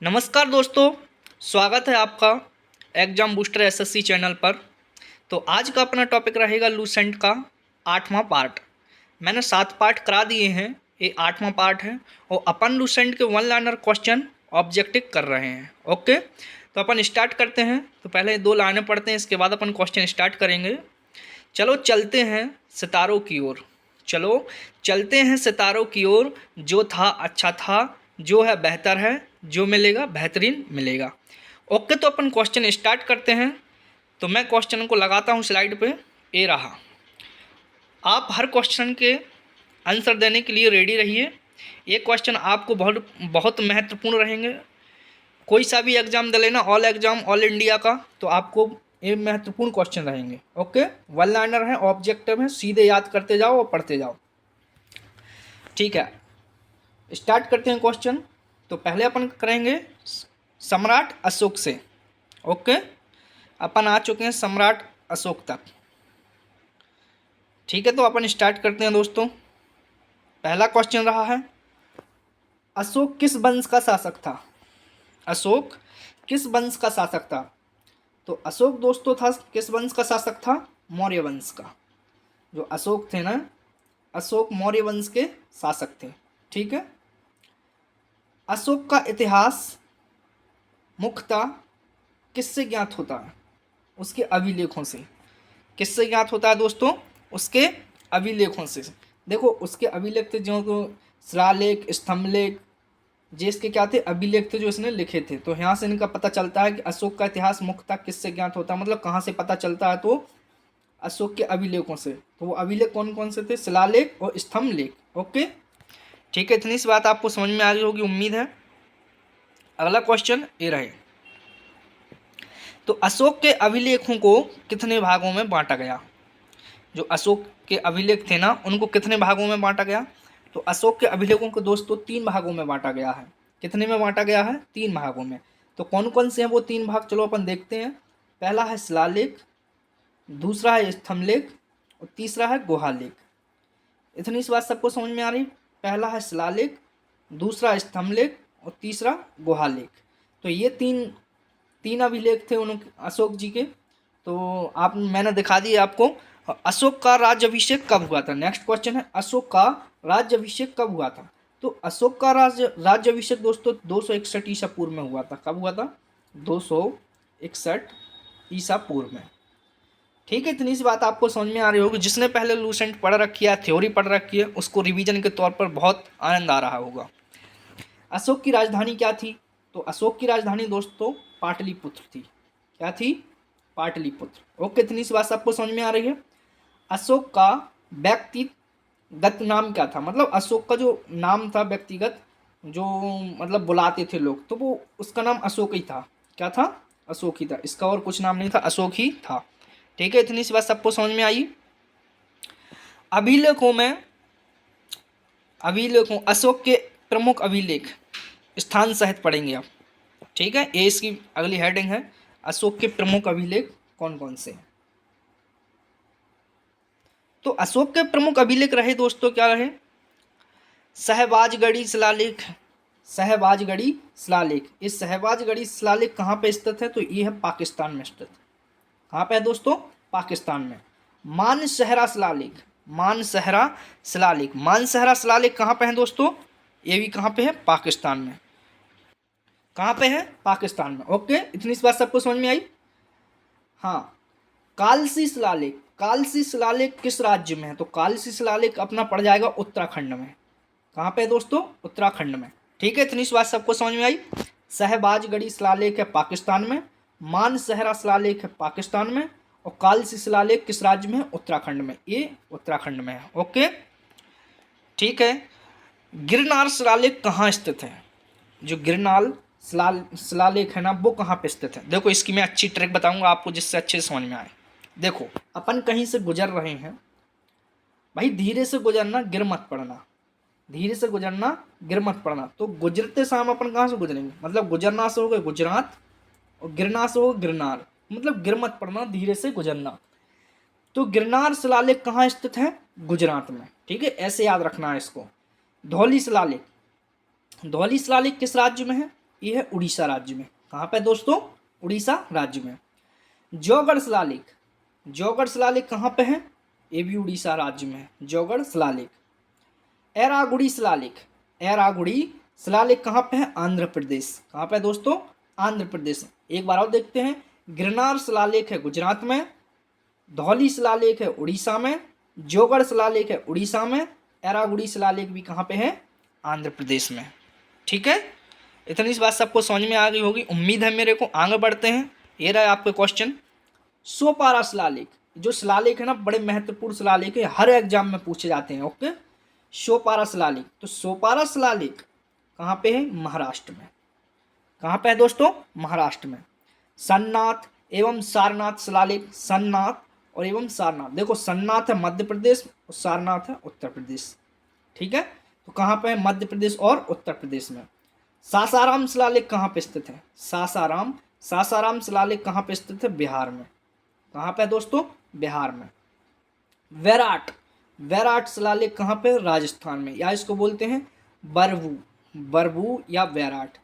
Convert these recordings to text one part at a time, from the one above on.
नमस्कार दोस्तों, स्वागत है आपका एग्जाम बूस्टर एसएससी चैनल पर। तो आज का अपना टॉपिक रहेगा लूसेंट का 8वां पार्ट। मैंने 7 पार्ट करा दिए हैं, ये 8वां पार्ट है और अपन लूसेंट के वन लाइनर क्वेश्चन ऑब्जेक्टिव कर रहे हैं। ओके, तो अपन स्टार्ट करते हैं। तो पहले 2 लाइनें पढ़ते हैं, इसके बाद अपन क्वेश्चन स्टार्ट करेंगे। चलो चलते हैं सितारों की ओर, चलो चलते हैं सितारों की ओर, जो था अच्छा था, जो है बेहतर है, जो मिलेगा बेहतरीन मिलेगा। ओके, तो अपन क्वेश्चन स्टार्ट करते हैं। तो मैं क्वेश्चन को लगाता हूँ स्लाइड पे, ये रहा। आप हर क्वेश्चन के आंसर देने के लिए रेडी रहिए। ये क्वेश्चन आपको बहुत बहुत महत्वपूर्ण रहेंगे। कोई सा भी एग्जाम दे लेना, ऑल एग्जाम ऑल इंडिया का, तो आपको ये महत्वपूर्ण क्वेश्चन रहेंगे। ओके, वन लाइनर है, ऑब्जेक्टिव है, सीधे याद करते जाओ और पढ़ते जाओ। ठीक है, स्टार्ट करते हैं क्वेश्चन। तो पहले अपन करेंगे सम्राट अशोक से। ओके, अपन आ चुके हैं सम्राट अशोक तक। ठीक है, तो अपन स्टार्ट करते हैं दोस्तों। पहला क्वेश्चन रहा है, अशोक किस वंश का शासक था? अशोक किस वंश का शासक था? तो अशोक दोस्तों था, किस वंश का शासक था? मौर्य वंश का। जो अशोक थे ना, अशोक मौर्य वंश के शासक थे। ठीक है, अशोक का इतिहास मुख्यतः किससे ज्ञात होता है? उसके अभिलेखों से। किससे ज्ञात होता है दोस्तों? उसके अभिलेखों से। देखो, उसके अभिलेख थे जो तो शिलालेख, स्तंभलेख, जे इसके क्या थे? अभिलेख थे जो इसने लिखे थे। तो यहाँ से इनका पता चलता है कि अशोक का इतिहास मुख्यतः किससे ज्ञात होता है, मतलब कहाँ से पता चलता है? तो अशोक के अभिलेखों से। तो वो अभिलेख कौन कौन से थे? शिलालेख और स्तंभलेख। ओके, ठीक है, इतनी सी बात आपको समझ में आ रही होगी, उम्मीद है। अगला क्वेश्चन ये रहे, तो अशोक के अभिलेखों को कितने भागों में बांटा गया? जो अशोक के अभिलेख थे ना, उनको कितने भागों में बांटा गया? तो अशोक के अभिलेखों को दोस्तों 3 भागों में बांटा गया है। कितने में बांटा गया है? 3 भागों में। तो कौन कौन से हैं वो 3 भाग? चलो अपन देखते हैं। पहला है शिलालेख, दूसरा है स्तंभलेख और तीसरा है गुहालेख। इतनी सी बात सबको समझ में आ रही? पहला है शिलालेख, दूसरा स्तंभलेख और तीसरा गुहालेख। तो ये तीन अभिलेख थे उन अशोक जी के। तो मैंने दिखा दिए आपको। अशोक का राज्याभिषेक कब हुआ था? नेक्स्ट क्वेश्चन है, अशोक का राज्याभिषेक कब हुआ था? तो अशोक का राज्याभिषेक दोस्तों 261 ईसा पूर्व में हुआ था। कब हुआ था? 261 ईसा पूर्व में। ठीक है, इतनी सी बात आपको समझ में आ रही होगी। जिसने पहले लूसेंट पढ़ रखी है, थ्योरी पढ़ रखी है, उसको रिवीजन के तौर पर बहुत आनंद आ रहा होगा। अशोक की राजधानी क्या थी? तो अशोक की राजधानी दोस्तों पाटलिपुत्र थी। क्या थी? पाटलिपुत्र। ओके, इतनी सी बात सबको समझ में आ रही है। अशोक का व्यक्तिगत नाम क्या था? मतलब अशोक का जो नाम था व्यक्तिगत, जो मतलब बुलाते थे लोग, तो वो उसका नाम अशोक ही था। क्या था? अशोक ही था, इसका और कुछ नाम नहीं था, अशोक ही था। ठीक है, इतनी सी बात सबको समझ में आई। अभिलेखों अशोक के प्रमुख अभिलेख स्थान सहित पढ़ेंगे आप। ठीक है, ये इसकी अगली हेडिंग है, अशोक के प्रमुख अभिलेख कौन कौन से हैं। तो अशोक के प्रमुख अभिलेख रहे दोस्तों, क्या रहे? शहबाजगढ़ी शिलालेख। शहबाजगढ़ी शिलालेख। इस शहबाजगढ़ी शिलालेख कहाँ पे स्थित है? तो ये है पाकिस्तान में स्थित। कहाँ पे है दोस्तों? पाकिस्तान में। मानसहरा शिलालेख। मानसहरा शिलालेख। मानसहरा शिलालेख कहाँ पे है दोस्तों? ये भी कहाँ पे है? पाकिस्तान में। कहाँ पे है? पाकिस्तान में। ओके, इतनी सी बात सबको समझ में आई। हाँ, कालसी शिलालेख। कालसी शिलालेख किस राज्य में है? तो कालसी शिलालेख अपना पड़ जाएगा उत्तराखंड में। कहाँ पे है दोस्तों? उत्तराखंड में। ठीक है, इतनी सी बात सबको समझ में आई। शहबाजगढ़ी शिलालेख है पाकिस्तान में, मानसहरा शिलालेख है पाकिस्तान में, और कालसी शिलालेख किस राज्य में है? उत्तराखंड में। ये उत्तराखंड में है। ओके, ठीक है। गिरनार शिलालेख कहाँ स्थित है? जो गिरनार शिलालेख है ना, वो कहाँ पे स्थित है? देखो, इसकी मैं अच्छी ट्रिक बताऊंगा आपको, जिससे अच्छे से समझ में आए। देखो, अपन कहीं से गुजर रहे हैं, भाई धीरे से गुजरना, गिर मत पड़ना। धीरे से गुजरना, गिर मत पड़ना। तो गुजरते समय अपन कहाँ से गुजरेंगे? मतलब गुजरना से हो गए गुजरात और गिरना से हो गिरनार, मतलब गिर मत पड़ना, धीरे से गुजरना। तो गिरनार शिलालेख कहाँ स्थित है? गुजरात में। ठीक है, ऐसे याद रखना है इसको। धौली शिलालेख। धौली शिलालेख किस राज्य में है? ये है उड़ीसा राज्य में। कहाँ पे दोस्तों? उड़ीसा राज्य में। जौगढ़ शिलालेख, जौगढ़ शिलालेख कहाँ पे है? ये भी उड़ीसा राज्य में है, जौगढ़ शिलालेख। एरागुड़ी शिलालेख, एरागुड़ी शिलालेख कहाँ पे है? आंध्र प्रदेश। कहाँ पे दोस्तों? आंध्र प्रदेश। एक बार और देखते हैं, गिरनार शिलालेख है गुजरात में, धौली शिलालेख है उड़ीसा में, जौगढ़ शिलालेख है उड़ीसा में, एरागुड़ी शिलालेख भी कहाँ पे है? आंध्र प्रदेश में। ठीक है, इतनी इस बात सबको समझ में आ गई होगी, उम्मीद है मेरे को। आगे बढ़ते हैं, ये रहा आपके क्वेश्चन। सोपारा शिलालेख, जो शिलालेख है ना, बड़े महत्वपूर्ण शिलालेख है, हर एग्जाम में पूछे जाते हैं। ओके, सोपारा शिलालेख। तो सोपारा शिलालेख कहाँ पे है? महाराष्ट्र में। कहाँ पे है दोस्तों? महाराष्ट्र में। सन्नाथ एवं सारनाथ शिलालेख, सन्नाथ और एवं सारनाथ, देखो सन्नाथ है मध्य प्रदेश और सारनाथ है उत्तर प्रदेश। ठीक है, तो कहाँ पे है? मध्य प्रदेश और उत्तर प्रदेश में। सासाराम शिलालेख कहाँ पे स्थित है? सासाराम, सासाराम शिलालेख कहाँ पे स्थित है? बिहार में। कहाँ पे है दोस्तों? बिहार में। वैराट, वैराट शिलालेख कहाँ पे? राजस्थान में, या इसको बोलते हैं बरबू, बरबू या वैराट।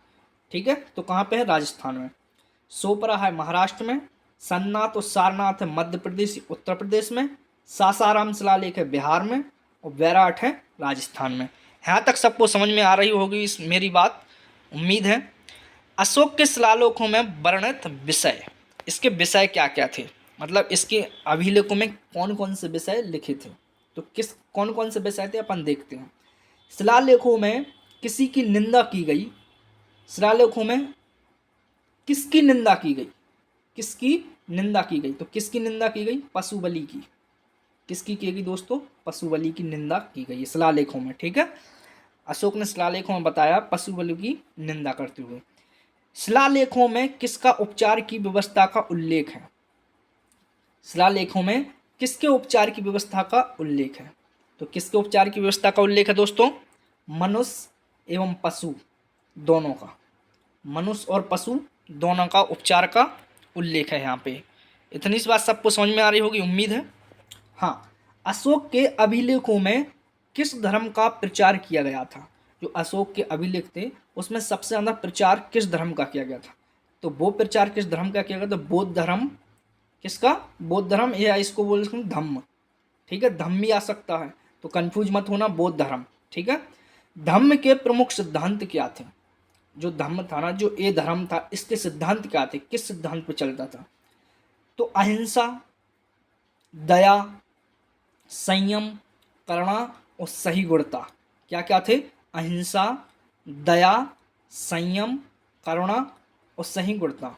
ठीक है, तो कहाँ पे है? राजस्थान में। सोपरा है महाराष्ट्र में, सन्नाथ और सारनाथ है मध्य प्रदेश उत्तर प्रदेश में, सासाराम शिलालेख है बिहार में, और वैराट है राजस्थान में। यहाँ तक सबको समझ में आ रही होगी इस मेरी बात, उम्मीद है। अशोक के शिलालेखों में वर्णित विषय, इसके विषय क्या क्या थे, मतलब इसके अभिलेखों में कौन कौन से विषय लिखे थे, तो किस कौन कौन से विषय थे अपन देखते हैं। शिलालेखों में किसी की निंदा की गई, शिलालेखों में किसकी निंदा की गई, किसकी निंदा की गई, तो किसकी निंदा की गई? पशु बलि की। किसकी की गई दोस्तों? पशु बलि की निंदा की गई शिलालेखों में। ठीक है, अशोक ने शिलालेखों में बताया पशु बलि की निंदा करते हुए। शिलालेखों में किसका उपचार की व्यवस्था का उल्लेख है? शिलालेखों में किसके उपचार की व्यवस्था का उल्लेख है? तो किसके उपचार की व्यवस्था का उल्लेख है दोस्तों? मनुष्य एवं पशु दोनों का, मनुष्य और पशु दोनों का उपचार का उल्लेख है यहाँ पे। इतनी सी बात सबको समझ में आ रही होगी, उम्मीद है। हाँ, अशोक के अभिलेखों में किस धर्म का प्रचार किया गया था? जो अशोक के अभिलेख थे उसमें सबसे ज़्यादा प्रचार किस धर्म का किया गया था? तो वो प्रचार किस धर्म का किया गया? तो बौद्ध धर्म। किसका? बौद्ध धर्म, या इसको बोल सकते हैं धम्म। ठीक है, धम्म भी आ सकता है, तो कंफ्यूज मत होना, बौद्ध धर्म। ठीक है, धम्म के प्रमुख सिद्धांत क्या थे? जो धम्म था ना, जो ये धर्म था, इसके सिद्धांत क्या थे, किस सिद्धांत पर चलता था? तो अहिंसा, दया, संयम, करुणा और सही गुणता। क्या क्या थे? अहिंसा, दया, संयम, करुणा और सही गुणता।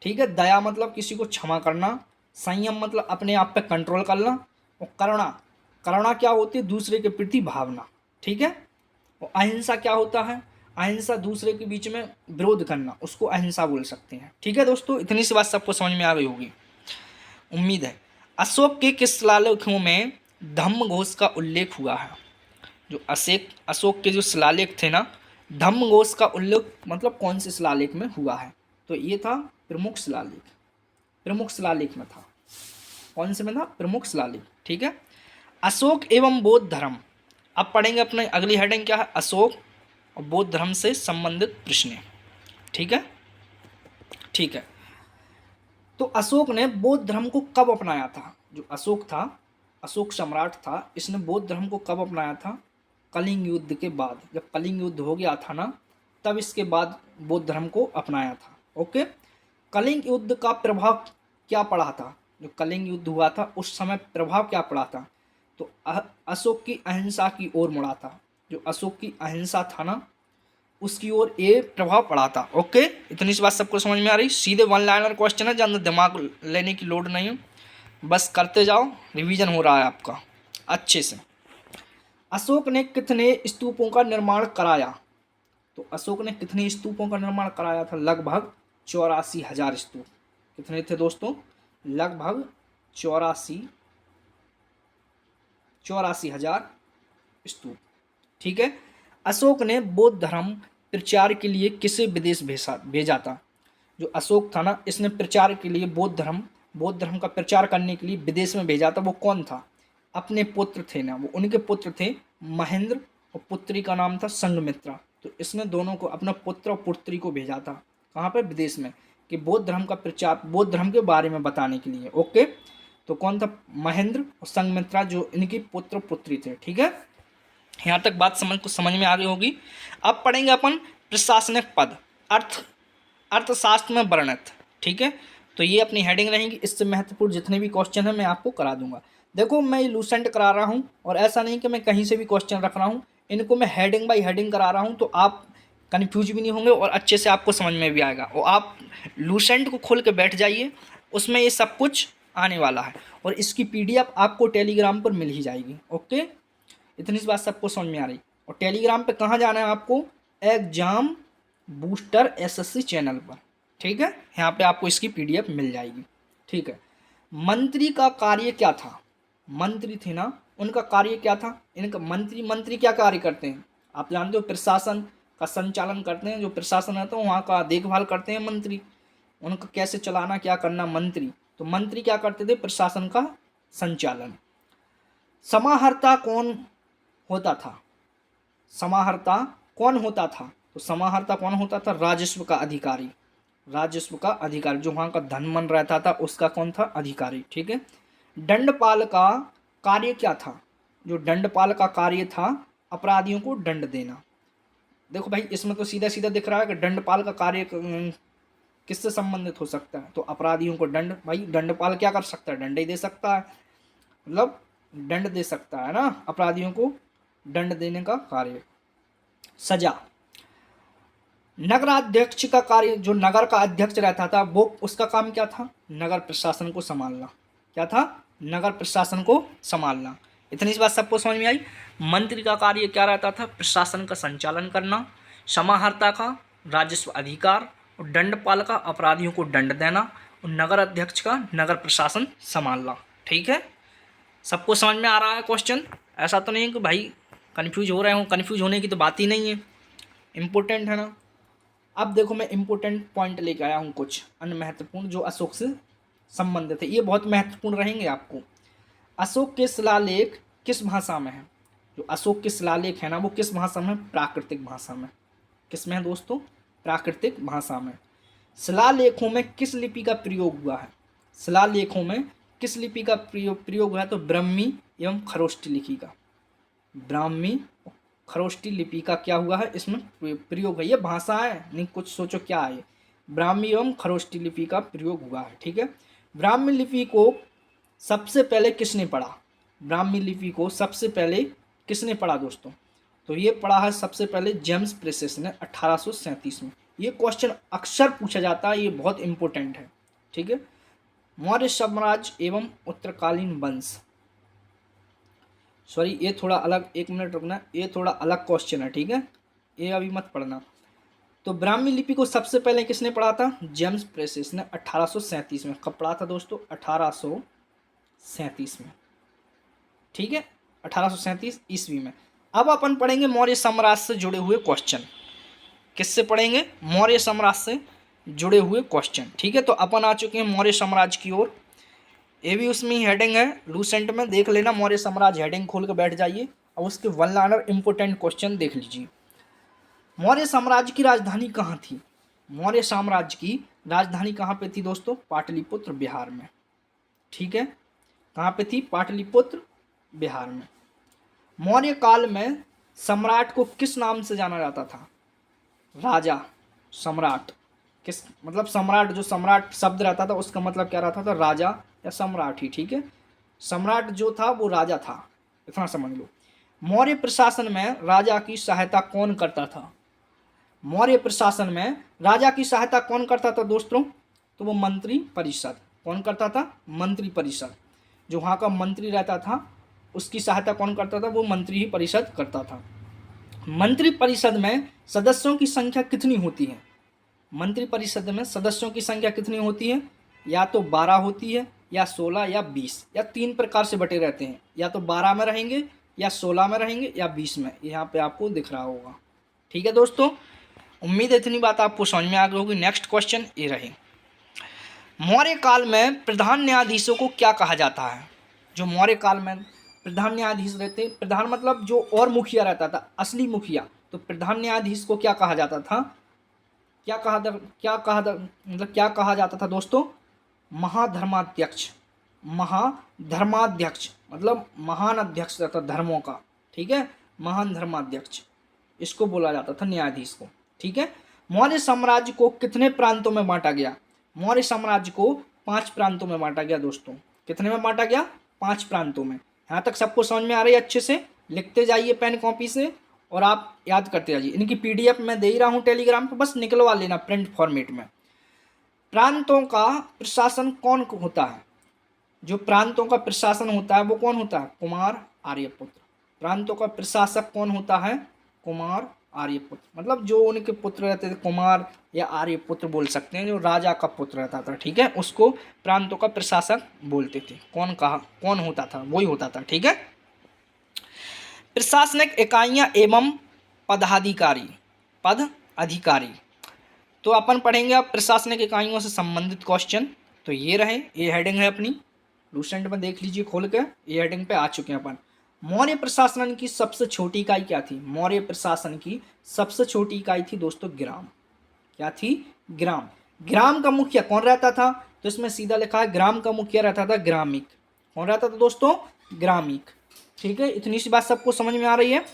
ठीक है, दया मतलब किसी को क्षमा करना, संयम मतलब अपने आप पे कंट्रोल करना, और करुणा, करुणा क्या होती है? दूसरे के प्रति भावना। ठीक है, और अहिंसा क्या होता है? अहिंसा दूसरे के बीच में विरोध करना, उसको अहिंसा बोल सकते हैं। ठीक है दोस्तों, इतनी सी बात सबको समझ में आ गई होगी, उम्मीद है। अशोक के किस शिलालेखों में धम्म घोष का उल्लेख हुआ है? जो अशोक के जो शिलालेख थे ना, धम्म घोष का उल्लेख मतलब कौन से शिलालेख में हुआ है? तो ये था प्रमुख शिलालेख, प्रमुख शिलालेख में था। कौन से में था? प्रमुख शिलालेख। ठीक है, अशोक एवं बौद्ध धर्म। अब पढ़ेंगे अपने अगली हेडिंग क्या है? अशोक और बौद्ध धर्म से संबंधित प्रश्न। ठीक है, ठीक है। तो अशोक ने बौद्ध धर्म को कब अपनाया था? जो अशोक था, अशोक सम्राट था, इसने बौद्ध धर्म को कब अपनाया था? कलिंग युद्ध के बाद। जब कलिंग युद्ध हो गया था ना, तब इसके बाद बौद्ध धर्म को अपनाया था। ओके, कलिंग युद्ध का प्रभाव क्या पड़ा था? जो कलिंग युद्ध हुआ था उस समय प्रभाव क्या पड़ा था? तो अशोक की अहिंसा की ओर मुड़ा था। जो अशोक की अहिंसा था ना, उसकी ओर ये प्रभाव पड़ा था। ओके, इतनी सी बात सबको समझ में आ रही। सीधे वन लाइनर क्वेश्चन है, ज़्यादा दिमाग लेने की लोड नहीं है, बस करते जाओ, रिवीजन हो रहा है आपका अच्छे से। अशोक ने कितने स्तूपों का निर्माण कराया? तो अशोक ने कितने स्तूपों का निर्माण कराया था? लगभग 84,000 स्तूप। कितने थे दोस्तों? लगभग 84,000 स्तूप। ठीक है, अशोक ने बौद्ध धर्म प्रचार के लिए किसे विदेश भेजा था? जो अशोक था ना, इसने प्रचार के लिए बौद्ध धर्म का प्रचार करने के लिए विदेश में भेजा था। वो कौन था? अपने पुत्र थे ना, वो उनके पुत्र थे महेंद्र, और पुत्री का नाम था संघमित्रा। तो इसने दोनों को, अपना पुत्र और पुत्री को भेजा था कहाँ पे, विदेश में, कि बौद्ध धर्म का प्रचार, बौद्ध धर्म के बारे में बताने के लिए। ओके, तो कौन था, महेंद्र और संघमित्रा, जो इनकी पुत्र पुत्री थे। ठीक है, यहाँ तक बात समझ में आ रही होगी। अब पढ़ेंगे अपन प्रशासनिक पद, अर्थशास्त्र में वर्णित। ठीक है, तो ये अपनी हेडिंग रहेंगी। इससे महत्वपूर्ण जितने भी क्वेश्चन है मैं आपको करा दूंगा। देखो मैं ये लूसेंट करा रहा हूँ, और ऐसा नहीं कि मैं कहीं से भी क्वेश्चन रख रहा हूँ, इनको मैं हेडिंग बाई हेडिंग करा रहा हूँ, तो आप कन्फ्यूज भी नहीं होंगे और अच्छे से आपको समझ में भी आएगा। और आप लूसेंट को खोल के बैठ जाइए, उसमें ये सब कुछ आने वाला है, और इसकी PDF आपको टेलीग्राम पर मिल ही जाएगी। ओके, इतनी सी बात सबको समझ में आ रही। और टेलीग्राम पे कहाँ जाना है आपको, एग्जाम बूस्टर SSC चैनल पर। ठीक है, यहाँ पे आपको इसकी PDF मिल जाएगी। ठीक है, मंत्री का कार्य क्या था, मंत्री थे ना, उनका कार्य क्या था, इनका मंत्री क्या कार्य करते हैं, आप जानते हो, प्रशासन का संचालन करते हैं। जो प्रशासन है तो वहाँ का देखभाल करते हैं मंत्री, उनका कैसे चलाना, क्या करना मंत्री। तो मंत्री क्या करते थे, प्रशासन का संचालन। समाहर्ता कौन होता था, समाहर्ता कौन होता था, तो समाहर्ता कौन होता था, राजस्व का अधिकारी, राजस्व का अधिकारी, जो वहाँ का धनमन रहता था उसका कौन था, अधिकारी। ठीक है, दंडपाल का कार्य क्या था, जो दंडपाल का कार्य था अपराधियों को दंड देना। देखो भाई इसमें तो सीधा सीधा दिख रहा है कि दंडपाल का कार्य किससे संबंधित हो सकता है, तो अपराधियों को दंड, भाई दंडपाल क्या कर सकता है, दंड ही दे सकता है, मतलब दंड दे सकता है ना, अपराधियों को दंड देने का कार्य। सजा, नगराध्यक्ष का कार्य, जो नगर का अध्यक्ष रहता था वो, उसका काम क्या था, नगर प्रशासन को संभालना। क्या था, नगर प्रशासन को संभालना। इतनी सी बात सबको समझ में आई। मंत्री का कार्य क्या रहता था, प्रशासन का संचालन करना। समाहर्ता का राजस्व अधिकार, और दंडपाल का अपराधियों को दंड देना, और नगर अध्यक्ष का नगर प्रशासन संभालना। ठीक है, सबको समझ में आ रहा है क्वेश्चन, ऐसा तो नहीं कि भाई कन्फ्यूज हो रहे हो, कन्फ्यूज होने की तो बात ही नहीं है, इम्पोर्टेंट है ना। अब देखो मैं इम्पोर्टेंट पॉइंट लेकर आया हूँ कुछ अन्य महत्वपूर्ण, जो अशोक से संबंधित है, ये बहुत महत्वपूर्ण रहेंगे आपको। अशोक के शिलालेख किस भाषा में है, जो अशोक के शिलालेख है ना वो किस भाषा में, प्राकृतिक भाषा में। किस में है दोस्तों, प्राकृतिक भाषा में। शिलालेखों में किस लिपि का प्रयोग हुआ है, शिलालेखों में किस लिपि का प्रयोग हुआ है, तो ब्राह्मी एवं खरोष्ठी लिपि का, ब्राह्मी खरोष्ठी लिपि का क्या हुआ है, इसमें प्रयोग है। ये भाषा है नहीं, कुछ सोचो क्या है, ब्राह्मी एवं खरोष्ठी लिपि का प्रयोग हुआ है। ठीक है, ब्राह्मी लिपि को सबसे पहले किसने पढ़ा, ब्राह्मी लिपि को सबसे पहले किसने पढ़ा दोस्तों, तो ये पढ़ा है सबसे पहले जेम्स प्रेसेस ने 1837 में। ये क्वेश्चन अक्सर पूछा जाता है, ये बहुत इंपॉर्टेंट है। ठीक है, मौर्य साम्राज्य एवं उत्तरकालीन वंश, सॉरी ये थोड़ा अलग, एक मिनट रुकना, ये थोड़ा अलग क्वेश्चन है। ठीक है, ये अभी मत पढ़ना। तो ब्राह्मी लिपि को सबसे पहले किसने पढ़ा था, जेम्स प्रेसेस ने 1837 में। कब पढ़ा था दोस्तों, 1837 में। ठीक है, 1837 ईस्वी में। अब अपन पढ़ेंगे मौर्य साम्राज्य से जुड़े हुए क्वेश्चन। किससे पढ़ेंगे, मौर्य साम्राज्य से जुड़े हुए क्वेश्चन। ठीक है, तो अपन आ चुके हैं मौर्य साम्राज्य की ओर। ये भी उसमें ही हेडिंग है, लूसेंट में देख लेना, मौर्य साम्राज्य हेडिंग खोल के बैठ जाइए और उसके वन लाइनर इंपोर्टेंट क्वेश्चन देख लीजिए। मौर्य साम्राज्य की राजधानी कहाँ थी, मौर्य साम्राज्य की राजधानी कहाँ पे थी दोस्तों, पाटलिपुत्र बिहार में। ठीक है, कहाँ पे थी, पाटलिपुत्र बिहार में। मौर्य काल में सम्राट को किस नाम से जाना जाता था, राजा, सम्राट। किस मतलब सम्राट, जो सम्राट शब्द रहता था उसका मतलब क्या रहता था, राजा या सम्राट ही। ठीक है, सम्राट जो था वो राजा था, इतना समझ लो। मौर्य प्रशासन में राजा की सहायता कौन करता था, मौर्य प्रशासन में राजा की सहायता कौन करता था दोस्तों, तो वो मंत्री परिषद। कौन करता था, मंत्री परिषद। जो वहाँ का मंत्री रहता था उसकी सहायता कौन करता था, वो मंत्री ही परिषद करता था। मंत्री परिषद में सदस्यों की संख्या कितनी होती है, मंत्री परिषद में सदस्यों की संख्या कितनी होती है, या तो 12 होती है, या 16, या 20, या 3 प्रकार से बटे रहते हैं, या तो 12 में रहेंगे, या 16 में रहेंगे, या 20 में। यहाँ पे आपको दिख रहा होगा। ठीक है दोस्तों, उम्मीद है इतनी बात आपको समझ में आ गई होगी। नेक्स्ट क्वेश्चन ये रही, मौर्य काल में प्रधान न्यायाधीशों को क्या कहा जाता है, जो मौर्य काल में प्रधान न्यायाधीश रहते, प्रधान मतलब जो और मुखिया रहता था, असली मुखिया, तो प्रधान न्यायाधीश को क्या कहा जाता था, क्या कहा जाता था दोस्तों, महाधर्माध्यक्ष। महाधर्माध्यक्ष मतलब महान अध्यक्ष रहता धर्मों का, ठीक है, महान धर्माध्यक्ष, इसको बोला जाता था न्यायाधीश को, ठीक है। मौर्य साम्राज्य को कितने प्रांतों में बांटा गया, मौर्य साम्राज्य को 5 प्रांतों में बांटा गया दोस्तों। कितने में बांटा गया, 5 प्रांतों में। यहाँ तक सबको समझ में आ रही है, अच्छे से लिखते जाइए पेन कॉपी से और आप याद करते जाइए। इनकी पीडीएफ मैं दे ही रहा हूँ टेलीग्राम पे, बस निकलवा लेना प्रिंट फॉर्मेट में। प्रांतों का प्रशासन कौन होता है, जो प्रांतों का प्रशासन होता है वो कौन होता है, कुमार आर्यपुत्र। प्रांतों का प्रशासक कौन होता है, कुमार आर्यपुत्र। मतलब जो उनके पुत्र रहते थे, कुमार या आर्यपुत्र बोल सकते हैं, जो राजा का पुत्र रहता था, ठीक है, उसको प्रांतों का प्रशासक बोलते थे। कौन होता था, वही होता था, ठीक है। प्रशासनिक इकाइयां एवं पदाधिकारी, पद अधिकारी। तो अपन पढ़ेंगे अब प्रशासनिक इकाइयों से संबंधित क्वेश्चन। तो ये रहे, ये हेडिंग है अपनी, लूसेंट में देख लीजिए खोल के, ये हेडिंग पे आ चुके हैं अपन। मौर्य प्रशासन की सबसे छोटी इकाई क्या थी, मौर्य प्रशासन की सबसे छोटी इकाई थी दोस्तों ग्राम। क्या थी, ग्राम। ग्राम का मुखिया कौन रहता था, तो इसमें सीधा लिखा है ग्राम का मुखिया रहता था ग्रामिक। कौन रहता था दोस्तों, ग्रामिक, ठीक है। इतनी सी बात सबको समझ में आ रही है।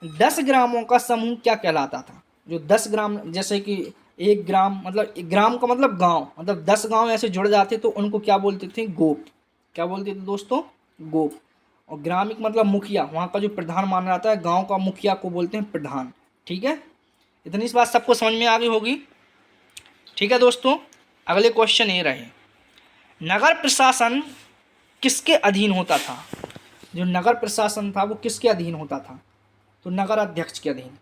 10 ग्रामों का समूह क्या कहलाता था, जो 10 ग्राम, जैसे कि एक ग्राम, मतलब एक ग्राम का मतलब गांव, मतलब 10 गांव ऐसे जुड़ जाते तो उनको क्या बोलते थे, गोप। क्या बोलते थे दोस्तों, गोप। और ग्रामिक मतलब मुखिया, वहाँ का जो प्रधान माना जाता है, गांव का मुखिया को बोलते हैं प्रधान, ठीक है। इतनी सी बात सबको समझ में आ गई होगी, ठीक है दोस्तों। अगले क्वेश्चन ये रहे, नगर प्रशासन किसके अधीन होता था, जो नगर प्रशासन था वो किसके अधीन होता था, तो नगर अध्यक्ष के अधीन।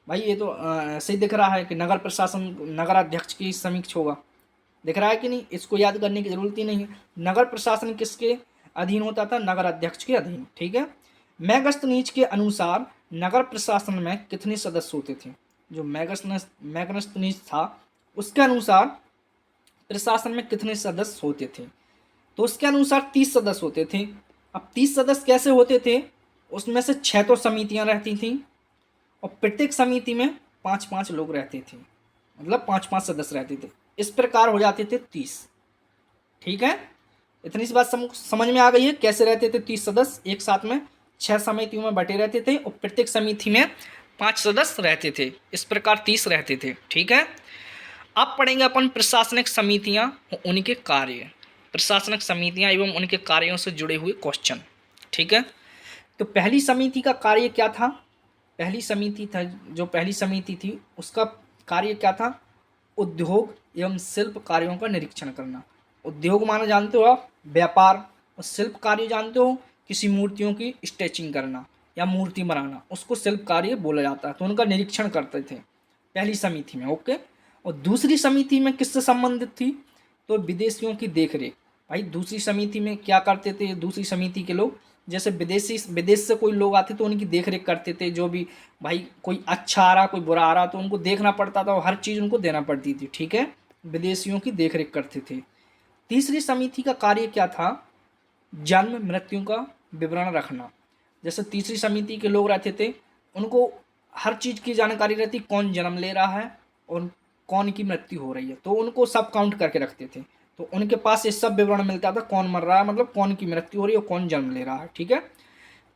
भाई ये तो सही दिख रहा है कि नगर प्रशासन नगर अध्यक्ष की समीक्ष होगा, दिख रहा है कि नहीं, इसको याद करने की जरूरत ही नहीं है। नगर प्रशासन किसके अधीन होता था, नगर अध्यक्ष के अधीन, ठीक है। मैगस्थनीज के अनुसार नगर प्रशासन में कितने सदस्य होते थे, जो मैगस्थनीज था उसके अनुसार प्रशासन में कितने सदस्य होते थे, तो उसके अनुसार 30 सदस्य होते थे। अब 30 सदस्य कैसे होते थे, उसमें से 6 तो समितियां रहती थीं और प्रत्येक समिति में 5-5 लोग रहते थे, मतलब 5-5 सदस्य रहते थे। इस प्रकार हो जाते थे 30, ठीक है। इतनी सी बात समझ में आ गई है, कैसे रहते थे 30 सदस्य एक साथ में, 6 समितियों में बटे रहते थे और प्रत्येक समिति में 5 सदस्य रहते थे, इस प्रकार 30 रहते थे, ठीक है। अब पढ़ेंगे अपन प्रशासनिक समितियां और उनके कार्य, प्रशासनिक समितियां एवं उनके कार्यों से जुड़े हुए क्वेश्चन, ठीक है। तो पहली समिति का कार्य क्या था, पहली समिति थी उसका कार्य क्या था, उद्योग एवं शिल्प कार्यों का निरीक्षण करना। उद्योग माना जानते हो आप, व्यापार, और शिल्प कार्य जानते हो, किसी मूर्तियों की स्केचिंग करना या मूर्ति बनाना, उसको शिल्प कार्य बोला जाता है। तो उनका निरीक्षण करते थे पहली समिति में, ओके। और दूसरी समिति में किससे संबंधित थी, तो विदेशियों की देखरेख। भाई दूसरी समिति में क्या करते थे, दूसरी समिति के लोग, जैसे विदेश से कोई लोग आते तो उनकी देखरेख करते थे। जो भी भाई कोई अच्छा आ रहा कोई बुरा आ रहा तो उनको देखना पड़ता था और हर चीज़ उनको देना पड़ती थी, ठीक है। विदेशियों की देखरेख करते थे। तीसरी समिति का कार्य क्या था, जन्म मृत्यु का विवरण रखना। जैसे तीसरी समिति के लोग रहते थे, उनको हर चीज़ की जानकारी रहती, कौन जन्म ले रहा है और कौन की मृत्यु हो रही है, तो उनको सब काउंट करके रखते थे। तो उनके पास ये सब विवरण मिलता था, कौन मर रहा है, मतलब कौन की मृत्यु हो रही है और कौन जन्म ले रहा है, ठीक है।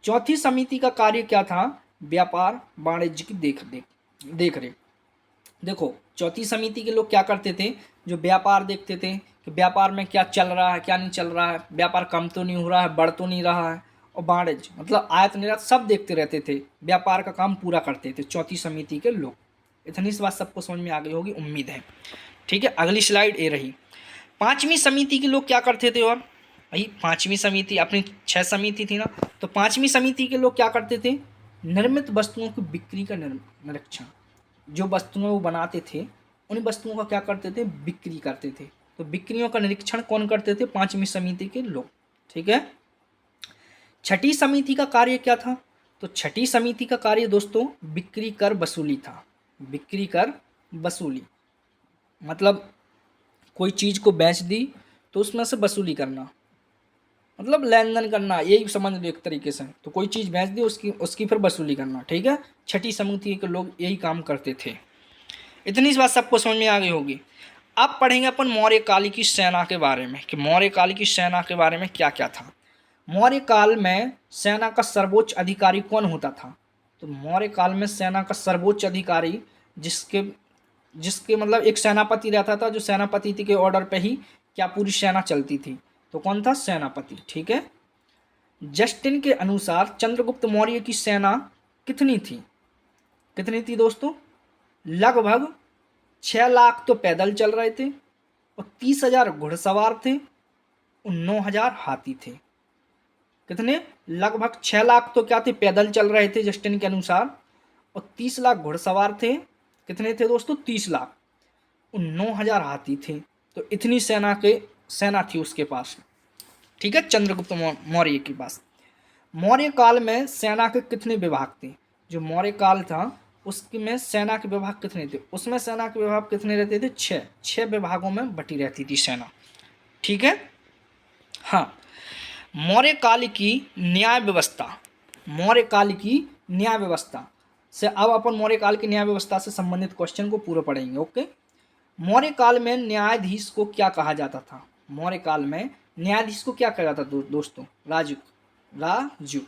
चौथी समिति का कार्य क्या था, व्यापार वाणिज्य की देख रेख। देखो चौथी समिति के लोग क्या करते थे, जो व्यापार देखते थे कि व्यापार में क्या चल रहा है क्या नहीं चल रहा है, व्यापार कम तो नहीं हो रहा है, बढ़ तो नहीं रहा है, और वाणिज्य मतलब आयात निर्यात सब देखते रहते थे, व्यापार का काम पूरा करते थे चौथी समिति के लोग। इतनी सी बात सबको समझ में आ गई होगी उम्मीद है, ठीक है। अगली स्लाइड ये रही, पांचवी समिति के लोग क्या करते थे, और भाई पांचवी समिति अपनी 6 समिति थी ना, तो पांचवी समिति के लोग क्या करते थे, निर्मित वस्तुओं की बिक्री का निरीक्षण। जो वस्तुएं वो बनाते थे उन वस्तुओं का क्या करते थे, बिक्री करते थे। तो बिक्रियों का निरीक्षण कौन करते थे, पांचवी समिति के लोग, ठीक है। छठी समिति का कार्य क्या था, तो छठी समिति का कार्य दोस्तों बिक्री कर वसूली था। बिक्री कर वसूली मतलब कोई चीज़ को बेच दी तो उसमें से वसूली करना, मतलब लेन देन करना, यही समझ लो एक तरीके से। तो कोई चीज़ बेच दी, उसकी उसकी फिर वसूली करना, ठीक है। छठी समिति के लोग यही काम करते थे। इतनी सी बात सबको समझ में आ गई होगी। अब पढ़ेंगे अपन मौर्य काल की सेना के बारे में कि मौर्य काल की सेना के बारे में क्या क्या था। मौर्य काल में सेना का सर्वोच्च अधिकारी कौन होता था? तो मौर्य काल में सेना का सर्वोच्च अधिकारी जिसके जिसके मतलब एक सेनापति रहता था, जो सेनापति के ऑर्डर पे ही क्या पूरी सेना चलती थी। तो कौन था? सेनापति, ठीक है। जस्टिन के अनुसार चंद्रगुप्त मौर्य की सेना कितनी थी? कितनी थी दोस्तों? लगभग 6 लाख तो पैदल चल रहे थे, और 30,000 घुड़सवार थे, और 9,000 हाथी थे। कितने? लगभग 6 लाख तो क्या थे? पैदल चल रहे थे जस्टिन के अनुसार, और 30 लाख घुड़सवार थे। कितने थे दोस्तों? 30 लाख। और 9,000 हाथी थे। तो इतनी सेना थी उसके पास, ठीक है, चंद्रगुप्त मौर्य के पास। मौर्य काल में सेना के कितने विभाग थे? जो मौर्य काल था उसमें सेना के विभाग कितने थे? उसमें सेना के विभाग कितने रहते थे? 6 विभागों में बटी रहती थी सेना, ठीक है। हाँ, मौर्य काल की न्याय व्यवस्था, मौर्य काल की न्याय व्यवस्था से अब अपन मौर्य काल की न्याय व्यवस्था से संबंधित क्वेश्चन को पूरा पढ़ेंगे, ओके। मौर्य काल में न्यायाधीश को क्या कहा जाता था? मौर्य काल में न्यायाधीश को क्या कहा जाता था दोस्तों? राजुक, राजुक,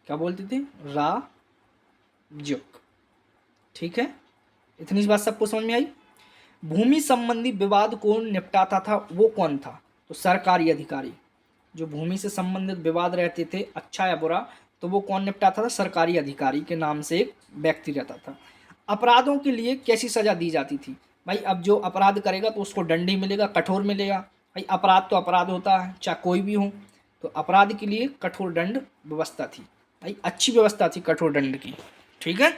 क्या बोलते थे? राजुक, ठीक है। इतनी सी बात सबको समझ में आई। भूमि संबंधी विवाद को निपटाता था वो कौन था? तो सरकारी अधिकारी। जो भूमि से संबंधित विवाद रहते थे, अच्छा या बुरा, तो वो कौन निपटाता था? सरकारी अधिकारी के नाम से एक व्यक्ति रहता था। अपराधों के लिए कैसी सजा दी जाती थी? भाई अब जो अपराध करेगा तो उसको दंड ही मिलेगा, कठोर मिलेगा। भाई अपराध तो अपराध होता है, चाहे कोई भी हो। तो अपराध के लिए कठोर दंड व्यवस्था थी। भाई अच्छी व्यवस्था थी कठोर दंड की, ठीक है।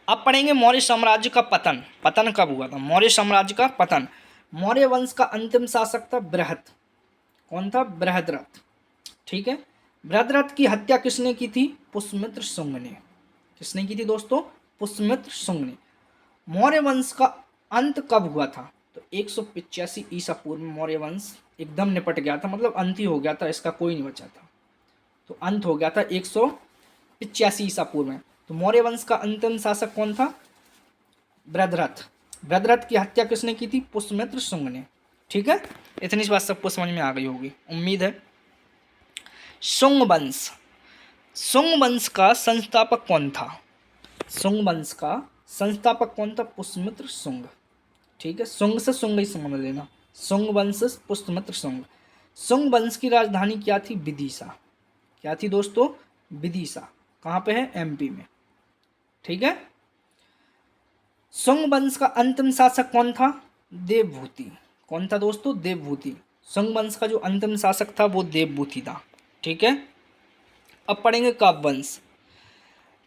अब पढ़ेंगे मौर्य साम्राज्य का पतन। पतन कब हुआ था? मौर्य साम्राज्य का पतन। मौर्य वंश का अंतिम शासक था बृहत। कौन था? बृहद्रथ, ठीक है। बृहद्रथ की हत्या किसने की थी? पुष्यमित्र शुंग ने। किसने की थी दोस्तों? पुष्यमित्र शुंग ने। मौर्य वंश का अंत कब हुआ था? तो 185 ईसा पूर्व में मौर्य वंश एकदम निपट गया था, मतलब अंत ही हो गया था, इसका कोई नहीं बचा था। तो अंत हो गया था 185 ईसा पूर्व में। तो मौर्य वंश का अंतिम शासक कौन था? बृहद्रथ। बृहद्रथ की हत्या किसने की थी? पुष्यमित्र शुंग ने, ठीक है। इतनी सी बात सबको समझ में आ गई होगी, उम्मीद है। शुंग वंश, शुंग वंश का संस्थापक कौन था? शुंग वंश का संस्थापक कौन था? पुष्यमित्र शुंग, ठीक है। शुंग से शुंग ही समझ लेना। शुंग वंश से पुष्यमित्र शुंग। शुंग वंश की राजधानी क्या थी? विदिशा। क्या थी दोस्तों? विदिशा। कहाँ पे है? एमपी में, ठीक है। शुंग वंश का अंतिम शासक कौन था? देवभूति। कौन था दोस्तों? देवभूति। शुंग वंश का जो अंतिम शासक था वो देवभूति था, ठीक है। अब पढ़ेंगे काव्य वंश।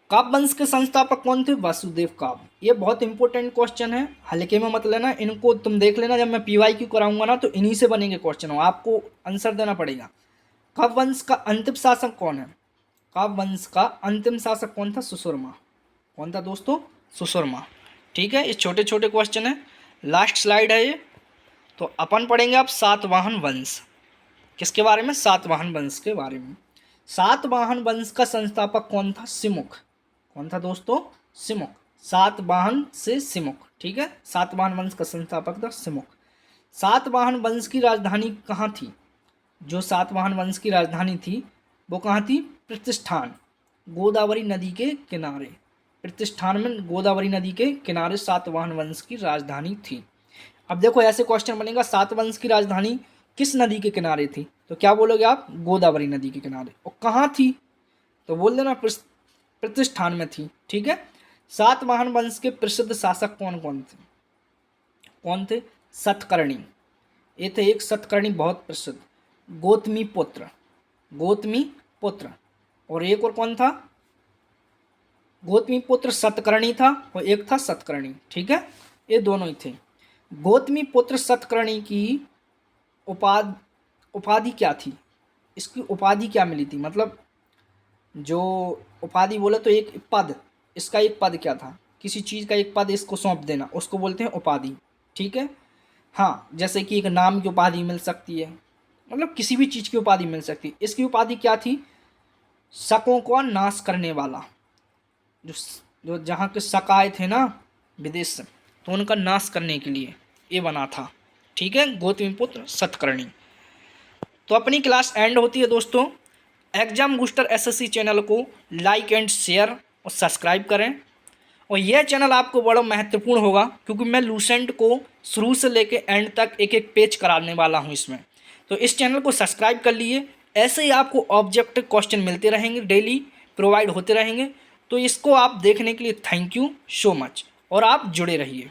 काव्य वंश के संस्थापक कौन थे? वासुदेव काव्य। ये बहुत इंपॉर्टेंट क्वेश्चन है, हल्के में मत लेना, इनको तुम देख लेना, जब मैं PYQ कराऊंगा ना तो इन्हीं से बनेंगे क्वेश्चन, आपको आंसर देना पड़ेगा। काव्य वंश का अंतिम शासक कौन है? काव्य वंश का अंतिम शासक कौन था? सुशर्मा। कौन था दोस्तों? सुशर्मा, ठीक है। ये छोटे छोटे क्वेश्चन है, लास्ट स्लाइड है ये। तो अपन पढ़ेंगे अब सातवाहन वंश। किसके बारे में? सातवाहन वंश के बारे में। सातवाहन वंश का संस्थापक कौन था? सिमुख। कौन था दोस्तों? सिमुख। सातवाहन से सिमुख, ठीक है। सातवाहन वंश का संस्थापक था सिमुख। सातवाहन वंश की राजधानी कहाँ थी? जो सातवाहन वंश की राजधानी थी वो कहाँ थी? प्रतिष्ठान, गोदावरी नदी के किनारे। प्रतिष्ठान में गोदावरी नदी के किनारे सातवाहन वंश की राजधानी थी। अब देखो ऐसे क्वेश्चन बनेगा, सातवंश की राजधानी किस नदी के किनारे थी? तो क्या बोलोगे आप? गोदावरी नदी के किनारे। और कहाँ थी? तो बोल देना प्रतिष्ठान में थी, ठीक है। सातवाहन वंश के प्रसिद्ध शासक कौन कौन थे? कौन थे? सतकर्णी। ये थे एक सतकर्णी, बहुत प्रसिद्ध। गौतमी पुत्र, गौतमी पुत्र। और एक और कौन था? गौतमी पुत्र सतकर्णी था, और एक था सतकर्णी, ठीक है। ये दोनों ही थे। गौतमी पुत्र सतकर्णी की उपाधि क्या थी? इसकी उपाधि क्या मिली थी? मतलब जो उपाधि बोले तो एक पद, इसका एक पद क्या था? किसी चीज़ का एक पद इसको सौंप देना, उसको बोलते हैं उपाधि, ठीक है। हाँ, जैसे कि एक नाम की उपाधि मिल सकती है, मतलब किसी भी चीज़ की उपाधि मिल सकती। इसकी उपाधि क्या थी? शकों को नाश करने वाला। जो जो जहाँ के शक आए थे ना विदेश से, तो उनका नाश करने के लिए ये बना था। ठीक है, गौतमीपुत्र सतकर्णी। तो अपनी क्लास एंड होती है दोस्तों। एग्जाम बूस्टर एसएससी चैनल को लाइक एंड शेयर और सब्सक्राइब करें। और यह चैनल आपको बड़ा महत्वपूर्ण होगा, क्योंकि मैं लूसेंट को शुरू से लेके एंड तक एक एक पेज कराने वाला हूं इसमें। तो इस चैनल को सब्सक्राइब कर लिए, ऐसे ही आपको ऑब्जेक्टिव क्वेश्चन मिलते रहेंगे, डेली प्रोवाइड होते रहेंगे। तो इसको आप देखने के लिए थैंक यू सो मच, और आप जुड़े रहिए।